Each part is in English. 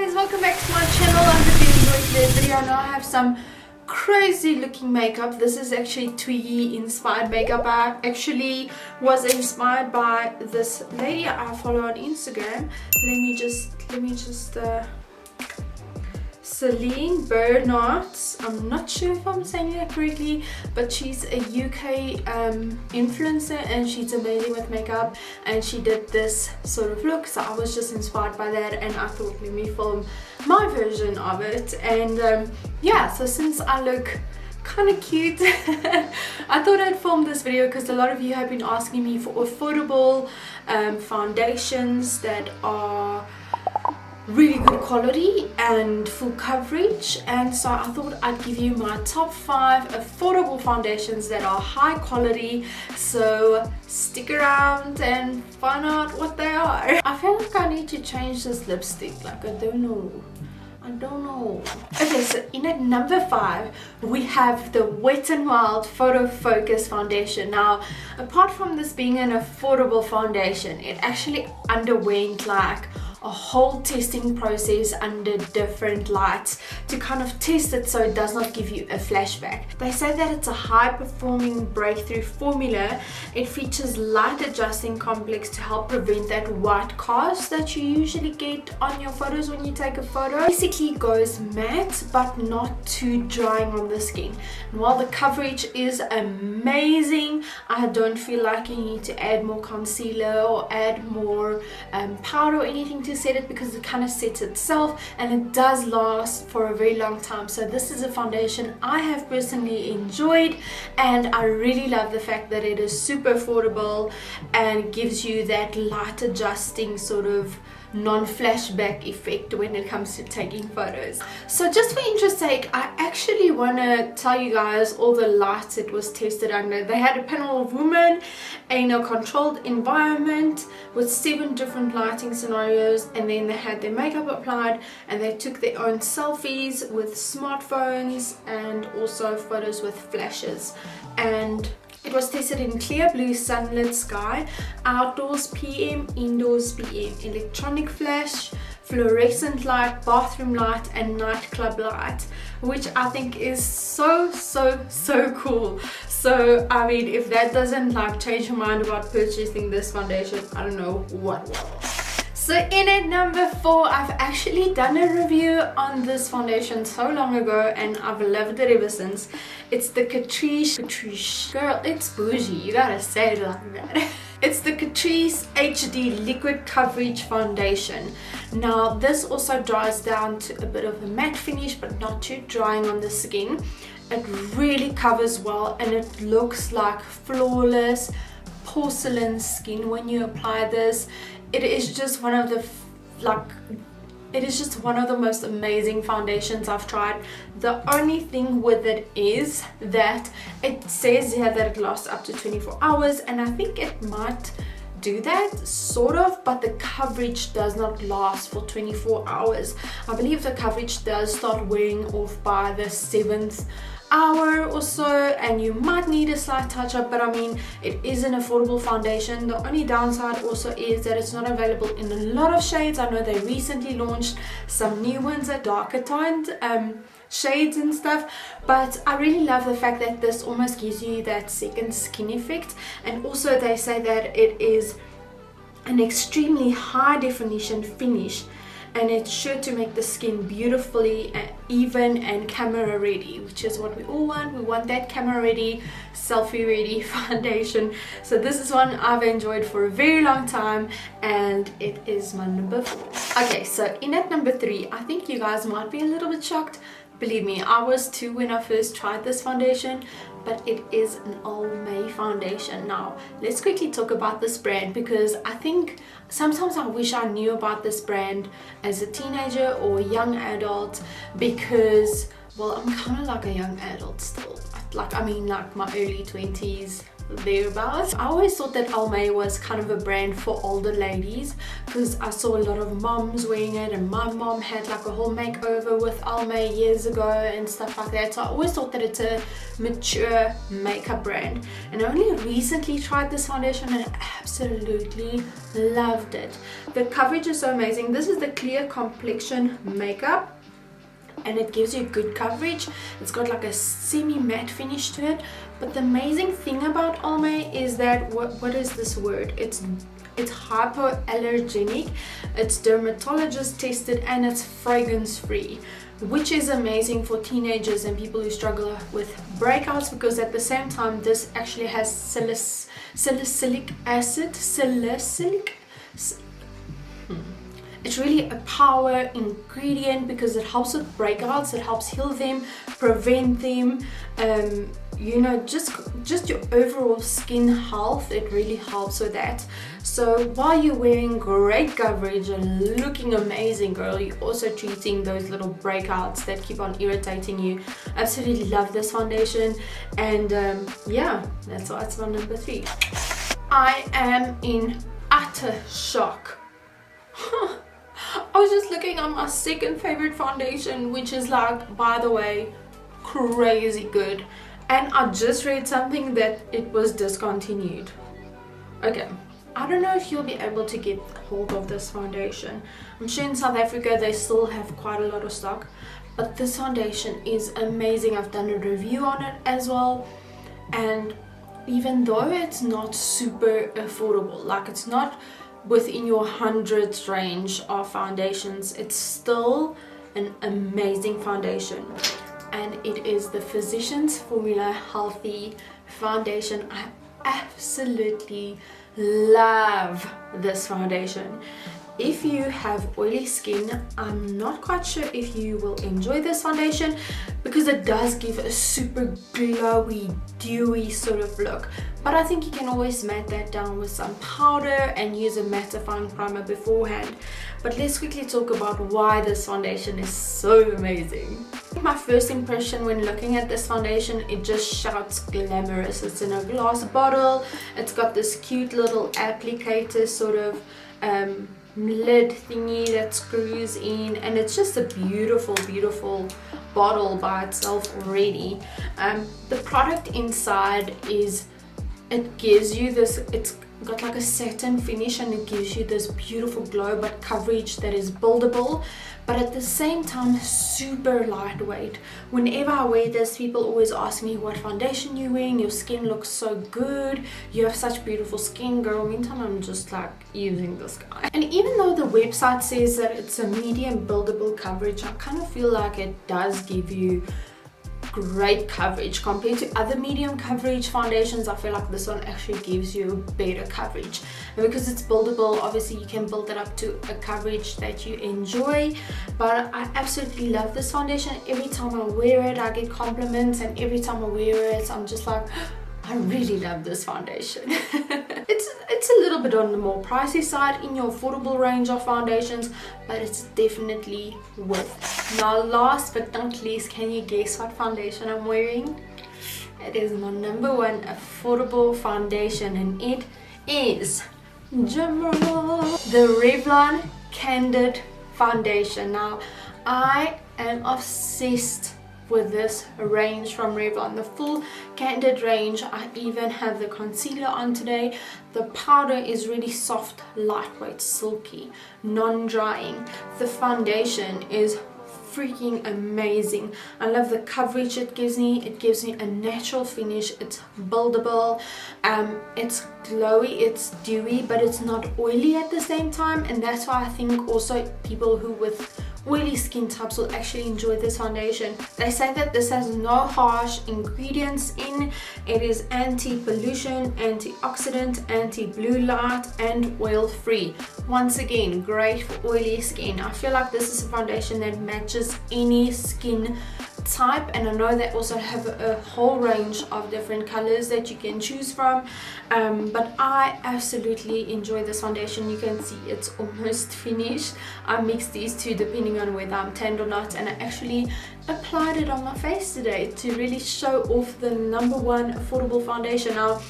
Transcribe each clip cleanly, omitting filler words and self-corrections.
guys, welcome back to my channel. I hope you enjoyed today's video. Now I have some crazy looking makeup. This is actually Twiggy inspired makeup. I actually was inspired by this lady I follow on Instagram. Let me just Celine Bernard. I'm not sure if I'm saying that correctly, but she's a UK influencer and she's amazing with makeup, and she did this sort of look, so I was just inspired by that and I thought, let me film my version of it. And yeah, so since I look kind of cute I thought I'd film this video because a lot of you have been asking me for affordable foundations that are really good quality and full coverage, and so I thought I'd give you my top 5 affordable foundations that are high quality. So stick around and find out what they are. I feel like I need to change this lipstick, like I don't know. Okay, so in at number 5 we have the Wet n Wild Photo Focus foundation. Now, apart from this being an affordable foundation, it actually underwent like a whole testing process under different lights to kind of test it so it does not give you a flashback. They say that it's a high performing breakthrough formula. It features light adjusting complex to help prevent that white cast that you usually get on your photos when you take a photo. Basically goes matte but not too drying on the skin. And while the coverage is amazing, I don't feel like you need to add more concealer or add more powder or anything to set it, because it kind of sets itself and it does last for a very long time. So this is a foundation I have personally enjoyed, and I really love the fact that it is super affordable and gives you that light adjusting sort of non-flashback effect when it comes to taking photos. So just for interest's sake, I actually want to tell you guys all the lights it was tested under. They had a panel of women in a controlled environment with 7 different lighting scenarios, and then they had their makeup applied and they took their own selfies with smartphones and also photos with flashes. And it was tested in clear blue sunlit sky, outdoors PM, indoors PM, electronic flash, fluorescent light, bathroom light and nightclub light, which I think is so cool. So I mean, if that doesn't like change your mind about purchasing this foundation, I don't know what will. So in at number 4, I've actually done a review on this foundation so long ago and I've loved it ever since. It's the Catrice, girl, it's bougie, you gotta say it like that. It's the Catrice HD Liquid Coverage Foundation. Now this also dries down to a bit of a matte finish but not too drying on the skin. It really covers well and it looks like flawless porcelain skin when you apply this. It is just one of the most amazing foundations I've tried. The only thing with it is that it says here that it lasts up to 24 hours, and I think it might do that sort of, but the coverage does not last for 24 hours. I believe the coverage does start wearing off by the 7th hour or so, and you might need a slight touch up, but I mean, it is an affordable foundation. The only downside also is that it's not available in a lot of shades. I know they recently launched some new ones at darker toned shades and stuff, but I really love the fact that this almost gives you that second skin effect. And also they say that it is an extremely high definition finish, and it's sure to make the skin beautifully even and camera ready, which is what we all want. We want that camera ready, selfie ready foundation. So this is one I've enjoyed for a very long time and it is my number 4. Okay, so in at number 3, I think you guys might be a little bit shocked. Believe me, I was too when I first tried this foundation, but it is an Old May foundation. Now, let's quickly talk about this brand, because I think sometimes I wish I knew about this brand as a teenager or a young adult, because, well, I'm kind of like a young adult still. Like, I mean, like my early 20s, thereabouts. I always thought that Almay was kind of a brand for older ladies because I saw a lot of moms wearing it, and my mom had like a whole makeover with Almay years ago and stuff like that. So I always thought that it's a mature makeup brand, and I only recently tried this foundation and absolutely loved it. The coverage is so amazing. This is the Clear Complexion Makeup, and it gives you good coverage. It's got like a semi-matte finish to it. But the amazing thing about Almay is that what is this word? It's hypoallergenic, it's dermatologist tested, and it's fragrance free, which is amazing for teenagers and people who struggle with breakouts, because at the same time this actually has salicylic acid. It's really a power ingredient because it helps with breakouts, it helps heal them, prevent them, you know, just your overall skin health. It really helps with that. So while you're wearing great coverage and looking amazing, girl, you're also treating those little breakouts that keep on irritating you. Absolutely love this foundation, and yeah, that's why it's my number 3. I am in utter shock. I was just looking at my second favorite foundation, which is like, by the way, crazy good, and I just read something that it was discontinued. Okay, I don't know if you'll be able to get hold of this foundation. I'm sure in South Africa they still have quite a lot of stock, but this foundation is amazing. I've done a review on it as well, and even though it's not super affordable, like it's not within your hundreds range of foundations, it's still an amazing foundation, and it is the Physicians Formula Healthy Foundation. I absolutely love this foundation. If you have oily skin, I'm not quite sure if you will enjoy this foundation because it does give a super glowy, dewy sort of look. But I think you can always matte that down with some powder and use a mattifying primer beforehand. But let's quickly talk about why this foundation is so amazing. My first impression when looking at this foundation, it just shouts glamorous. It's in a glass bottle. It's got this cute little applicator sort of lid thingy that screws in, and it's just a beautiful bottle by itself already. The product inside is, it gives you this, it's got like a satin finish, and it gives you this beautiful glow but coverage that is buildable, but at the same time super lightweight. Whenever I wear this, people always ask me, what foundation you wearing? Your skin looks so good, you have such beautiful skin, girl. Meantime, I'm just like using this guy. And even though the website says that it's a medium buildable coverage, I kind of feel like it does give you great coverage compared to other medium coverage foundations. I feel like this one actually gives you better coverage, and because it's buildable, obviously you can build it up to a coverage that you enjoy. But I absolutely love this foundation. Every time I wear it, I get compliments, and every time I wear it, I'm just like, I really love this foundation. It's a little bit on the more pricey side in your affordable range of foundations, but it's definitely worth it. Now, last but not least, can you guess what foundation I'm wearing? It is my number 1 affordable foundation, and it is, drumroll, the Revlon Candid Foundation. Now, I am obsessed with this range from Revlon, the full Candid range. I even have the concealer on today. The powder is really soft, lightweight, silky, non-drying. The foundation is freaking amazing. I love the coverage it gives me. It gives me a natural finish. It's buildable, it's glowy, it's dewy, but it's not oily at the same time, and that's why I think also people who with oily skin types will actually enjoy this foundation. They say that this has no harsh ingredients in. It is anti-pollution, antioxidant, anti-blue light, and oil free. Once again, great for oily skin. I feel like this is a foundation that matches any skin type, and I know they also have a whole range of different colors that you can choose from, but I absolutely enjoy this foundation. You can see it's almost finished. I mixed these two depending on whether I'm tanned or not, and I actually applied it on my face today to really show off the number 1 affordable foundation. Now,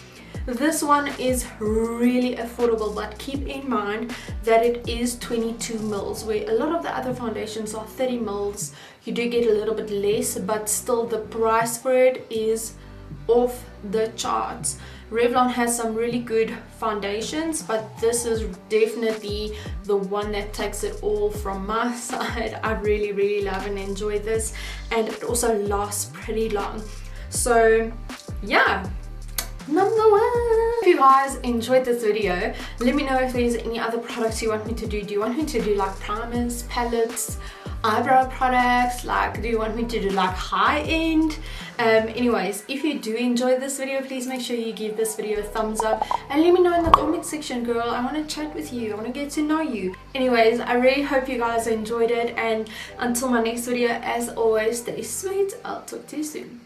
This one is really affordable, but keep in mind that it is 22 mils, where a lot of the other foundations are 30 mils. You do get a little bit less, but still the price for it is off the charts. Revlon has some really good foundations, but this is definitely the one that takes it all from my side. I really love and enjoy this, and it also lasts pretty long. So yeah, number one. If you guys enjoyed this video, let me know if there's any other products you want me to do. Do you want me to do like primers, palettes, eyebrow products? Like, do you want me to do like high-end? Anyways, if you do enjoy this video, please make sure you give this video a thumbs up and let me know in the comment section, girl. I want to chat with you, I want to get to know you. Anyways, I really hope you guys enjoyed it, and until my next video, as always, stay sweet. I'll talk to you soon.